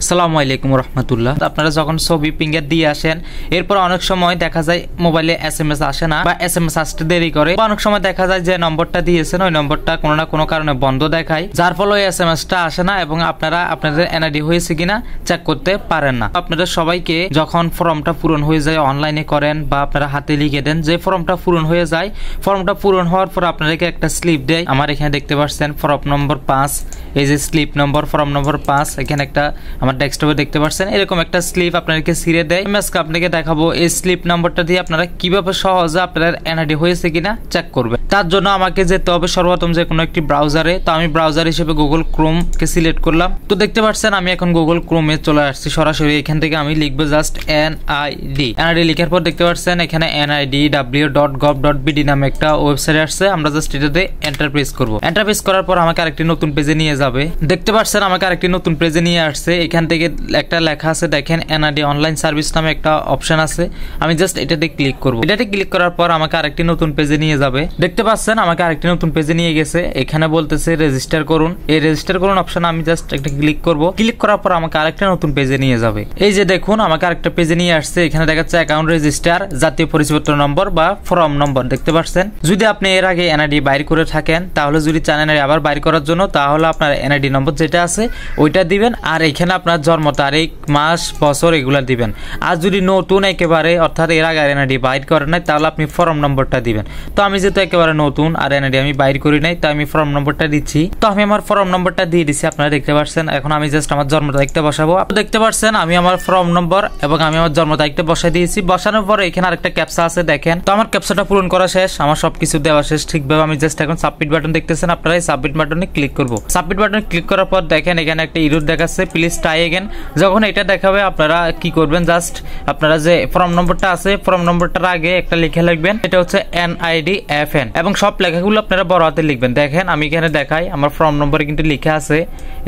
আসসালামু আলাইকুম রহমতুল্লাহ। আপনারা যখন ছবি পিঙ্গার দিয়ে আসেন, এরপর অনেক সময় দেখা যায় মোবাইলে SMS আসে না বা SMS আসতে দেরি করে, অনেক সময় দেখা যায় যে নম্বরটা দিয়েছেন ওই নম্বরটা কোনো না কোনো কারণে বন্ধ দেখায়, যার ফলে ওই SMS-টা আসে না এবং আপনারা আপনাদের NID হয়েছে কিনা চেক করতে পারেন না। আপনাদের সবাইকে যখন ফর্মটা পূরণ হয়ে যায় অনলাইনে করেন বা আপনারা হাতে লিখে দেন, যে ফর্মটা পূরণ হয়ে যায়, ফর্মটা পূরণ হওয়ার পর আপনাদেরকে একটা স্লিপ দেয়। আমার এখানে দেখতে পাচ্ছেন ফর্ম নম্বর 5, এই যে স্লিপ নম্বর ফর্ম নম্বর 5, এখানে একটা আমার ডেস্কটপে দেখতে পাচ্ছেন এরকম একটা স্লিপ আপনাদেরকে ছিঁড়ে দেয়। আমি আজকে আপনাকে দেখাবো এই স্লিপ নাম্বারটা দিয়ে আপনারা কিভাবে সহজে আপনাদের NID হয়েছে কিনা চেক করবেন। তার জন্য আমাকে যেতে হবে সর্বপ্রথম যে কোনো একটি ব্রাউজারে। তো আমি ব্রাউজার হিসেবে গুগল ক্রোম কে সিলেক্ট করলাম। তো দেখতে পাচ্ছেন আমি এখন গুগল ক্রোমে চলে আসছি সরাসরি। এখান থেকে আমি লিখবো জাস্ট NID লিখার পর দেখতে পাচ্ছেন এখানে nidw.gov.bd নামে একটা ওয়েবসাইট আসছে। আমরা জাস্ট এটাতে এন্টার প্রেস করব। এন্টার প্রেস করার পর আমাকে আরেকটি নতুন পেজে নিয়ে যাবে। দেখতে পাচ্ছেন আমাকে আরেকটি নতুন পেজে নিয়ে আসছে। এখান থেকে একটা লেখা আছে দেখেন NID অনলাইন সার্ভিস নামে একটা অপশন আছে। আমি জাস্ট এটাতে ক্লিক করব। এটাতে ক্লিক করার পর আমাকে আরেকটি নতুন পেজে নিয়ে যাবে। দেখতে পাচ্ছেন আমাকে আরেকটি নতুন পেজে নিয়ে গেছে। এখানে বলতেছে রেজিস্টার করুন। এই রেজিস্টার করুন অপশন আমি জাস্ট একটা ক্লিক করব। ক্লিক করার পর আমাকে আরেকটা নতুন পেজে নিয়ে যাবে। এই যে দেখুন আমাকে আরেকটা পেজে নিয়ে আসছে। এখানে দেখাচ্ছে অ্যাকাউন্ট রেজিস্টার, জাতীয় পরিচয়পত্র নম্বর বা ফর্ম নম্বর। দেখতে পাচ্ছেন যদি আপনি এর আগে NID বাইর করে থাকেন, তাহলে যদি চান NID আবার বাইর করার জন্য, তাহলে আপনার NID নম্বর যেটা আছে ওইটা দিবেন, আর এখানে আপনার জন্ম তারিখ, মাস, বছর এগুলা দিবেন। আর যদি নতুন একেবারে অর্থাৎ এর আগে NID বাইর করেন নাই, তাহলে আপনি ফর্ম নম্বরটা দিবেন। তো আমি যেহেতু একেবারে নতুন আর NID আমি বাইর করি নাই, তো আমি ফর্ম নম্বরটা দিচ্ছি। তো আমি আমার ফর্ম নম্বরটা দিয়ে দিচ্ছি, আপনারা দেখতে পাচ্ছেন। এখন আমি জাস্ট আমার জন্ম তারিখটা বসাবো। দেখতে পাচ্ছেন আমি আমার ফর্ম নম্বর এবং আমি আমার জন্ম তারিখটা বসাই দিয়েছি। বসানোর পরে এখানে আরেকটা ক্যাপচা আছে দেখেন। তো আমার ক্যাপচাটা পূরণ করা শেষ, আমার সবকিছু দেওয়া শেষ ঠিকভাবে। আমি জাস্ট এখন সাবমিট বাটন দেখতেছেন, আপনারা এই সাবমিট বাটনে ক্লিক করব। সাবমিট বাটনে ক্লিক করার পর দেখেন এখানে একটা এরর দেখাচ্ছে, প্লিজ ট্রাই এগেইন। যখন এটা দেখাবে আপনারা কি করবেন, জাস্ট আপনারা যে ফর্ম নম্বরটা আছে ফর্ম নম্বরটার আগে একটা লিখে লিখবেন, এটা হচ্ছে NIDFN এবং সব লেখাগুলো আপনারা বড় হাতে লিখবেন। দেখেন আমি এখানে দেখাই আমার ফর্ম নম্বরে কিন্তু লেখা আছে,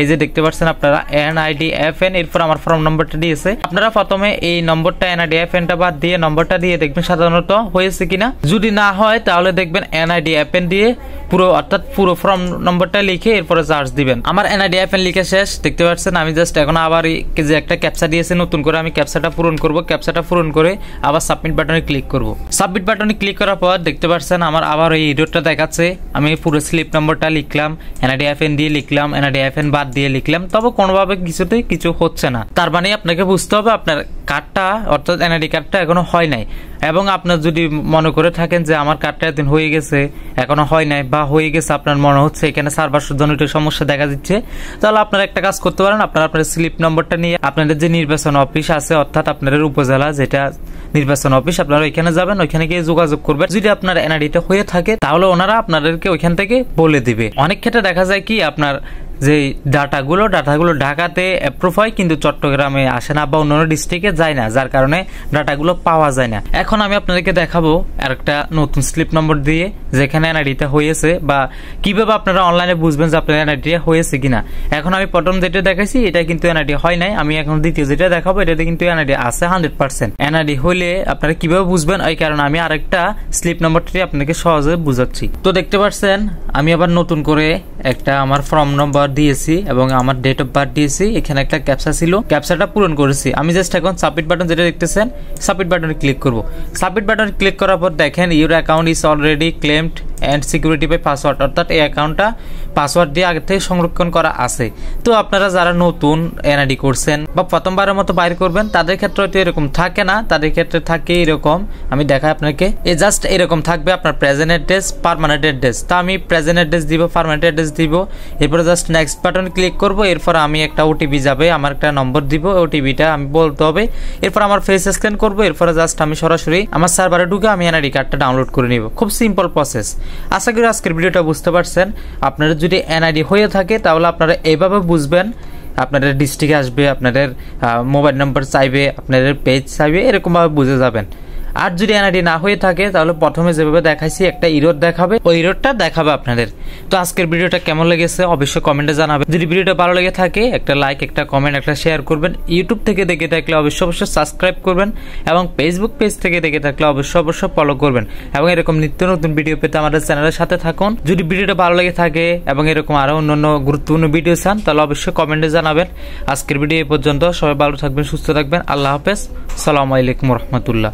এই যে দেখতে পাচ্ছেন আপনারা NIDFN। এরপর আমার ফর্ম নম্বরটা দিয়েছে। আপনারা প্রথমে এই নম্বরটা NIDFN-টা বাদ দিয়ে নম্বরটা দিয়ে দেখবেন সাধারণত হয়েছে কিনা। যদি না হয় তাহলে দেখবেন NIDFN দিয়ে পুরো অর্থাৎ পুরো ফর্ম নম্বরটা লিখে এরপরে চার্জ দিবেন। আমার NIDFN লিখে শেষ। দেখতে পাচ্ছেন আমি জাস্ট এখন আবার যে একটা ক্যাপচা দিয়েছে নতুন করে, আমি ক্যাপচাটা পূরণ করব। ক্যাপচাটা পূরণ করে আবার সাবমিট বাটনে ক্লিক করব। সাবমিট বাটনে ক্লিক করার পর দেখতে পাচ্ছেন আমার আবার এই এররটা দেখাচ্ছে। আমি পুরো স্লিপ নম্বরটা লিখলাম, NIDFN দিয়ে লিখলাম, NIDFN বাদ দিয়ে লিখলাম, তবে কোনোভাবে কিছুতেই কিছু হচ্ছে না। তার মানে আপনাকে বুঝতে হবে আপনার কার্ডটা অর্থাৎ NID কার্ডটা এখনো হয় নাই। এবং আপনার যদি মনে করে থাকেন যে আমার কার্ডটা এতদিন হয়ে গেছে এখনো হয় নাই, বা হয়ে গেছে আপনার মনে হচ্ছে এখানে সার্ভার জনিত সমস্যা দেখা দিচ্ছে, তাহলে আপনারা একটা কাজ করতে পারেন। আপনারা আপনার স্লিপ নম্বরটা নিয়ে আপনাদের যে নির্বাচন অফিস আছে অর্থাৎ আপনাদের উপজেলা যেটা নির্বাচন অফিস, আপনারা ওইখানে যাবেন, ওইখানে গিয়ে যোগাযোগ করবেন। যদি আপনার NID-টা হয়ে থাকে তাহলে ওনারা আপনাদেরকে ওইখান থেকে বলে দিবে। অনেক ক্ষেত্রে দেখা যায় কি আপনার যে ডাটাগুলো ঢাকাতে অ্যাপ্রুভ হয় কিন্তু চট্টগ্রামে আসে না বা অন্যান্য ডিস্ট্রিক্টে যায় না, যার কারণে ডাটাগুলো পাওয়া যায় না। এখন আমি আপনাদেরকে দেখাবো আরেকটা নতুন স্লিপ নম্বর দিয়ে যেখানে NID-টা হয়েছে বা কিভাবে আপনারা অনলাইনে বুঝবেন যে আপনার NID-টা হয়েছে কিনা। এখন আমি প্রথম যেটা দেখাইছি এটা কিন্তু NID হয় নাই। আমি এখন দ্বিতীয় যেটা দেখাবো এটাতে কিন্তু NID আছে 100%। NID হলে আপনারা কিভাবে বুঝবেন এই কারণে আমি আরেকটা স্লিপ নম্বরটি আপনাকে সহজে বুঝাচ্ছি। তো দেখতে পাচ্ছেন আমি আবার নতুন করে একটা আমার ফর্ম নম্বর দিয়েছি এবং আমার ডেট অফ বার্থ দিয়েছি। এখানে একটা ক্যাপচা ছিল, ক্যাপচাটা পূরণ করেছি। আমি জাস্ট এখন সাবমিট বাটন যেটা দেখতেছেন সাবমিট বাটনে ক্লিক করব। সাবমিট বাটনে ক্লিক করার পর দেখেন your account is already claimed and security by password, অর্থাৎ এই অ্যাকাউন্টটা পাসওয়ার্ড দিয়ে আগে থেকে সংরক্ষণ করা আছে। তো আপনারা যারা নতুন NID করছেন বা প্রথমবারের মতো বাইর করবেন তাদের ক্ষেত্রে হয়তো এরকম থাকে না, তাদের ক্ষেত্রে থাকে এরকম। আমি দেখাই আপনাকে, এই জাস্ট এরকম থাকবে আপনার প্রেজেন্ট অ্যাড্রেস, পার্মানেন্ট অ্যাড্রেস। তা আমি প্রেজেন্ট অ্যাড্রেস দিব, পার্মানেন্ট অ্যাড্রেস দিব। এরপরে জাস্ট নেক্সট বাটন ক্লিক করব। এরপর আমি একটা OTP যাবে, আমার একটা নম্বর দিব, OTP-টা আমি বলতে হবে। এরপর আমার ফেস স্ক্যান করব। এরপরে জাস্ট আমি সরাসরি আমার সার্ভারে ঢুকে আমি NID কার্ডটা ডাউনলোড করে নিব। খুব সিম্পল প্রসেস। আশা করি আজকের ভিডিওটা বুঝতে পারছেন। আপনারা যদি NID হয়ে থাকে তাহলে আপনারা এইভাবে বুঝবেন। আপনাদের ডিস্ট্রিক্টে আসবে, আপনাদের মোবাইল নাম্বার চাইবে, আপনাদের পেজ চাইবে, এরকমভাবে বুঝে যাবেন। আর যদি এনআইডি না হয়ে থাকে তাহলে প্রথমে যেভাবে দেখাইছি একটা ইরর দেখাবে, ওই ইররটা দেখাবে আপনাদের। তো আজকের ভিডিওটা কেমন লেগেছে অবশ্যই কমেন্টে জানাবেন। যদি ভিডিওটা ভালো লেগে থাকে একটা লাইক, একটা কমেন্ট, একটা শেয়ার করবেন। ইউটিউব থেকে দেখে থাকলে অবশ্যই সাবস্ক্রাইব করবেন এবং ফেসবুক পেজ থেকে দেখে থাকলে অবশ্যই ফলো করবেন এবং এরকম নিত্য নতুন ভিডিও পেতে আমাদের চ্যানেলের সাথে থাকুন। যদি ভিডিওটা ভালো লেগে থাকে এবং এরকম আরো অন্যান্য গুরুত্বপূর্ণ ভিডিও চান তাহলে অবশ্যই কমেন্টে জানাবেন। আজকের ভিডিও এই পর্যন্ত, সবাই ভালো থাকবেন, সুস্থ থাকবেন। আল্লাহ হাফেজ, আসসালামু আলাইকুম রহমতুল্লাহ।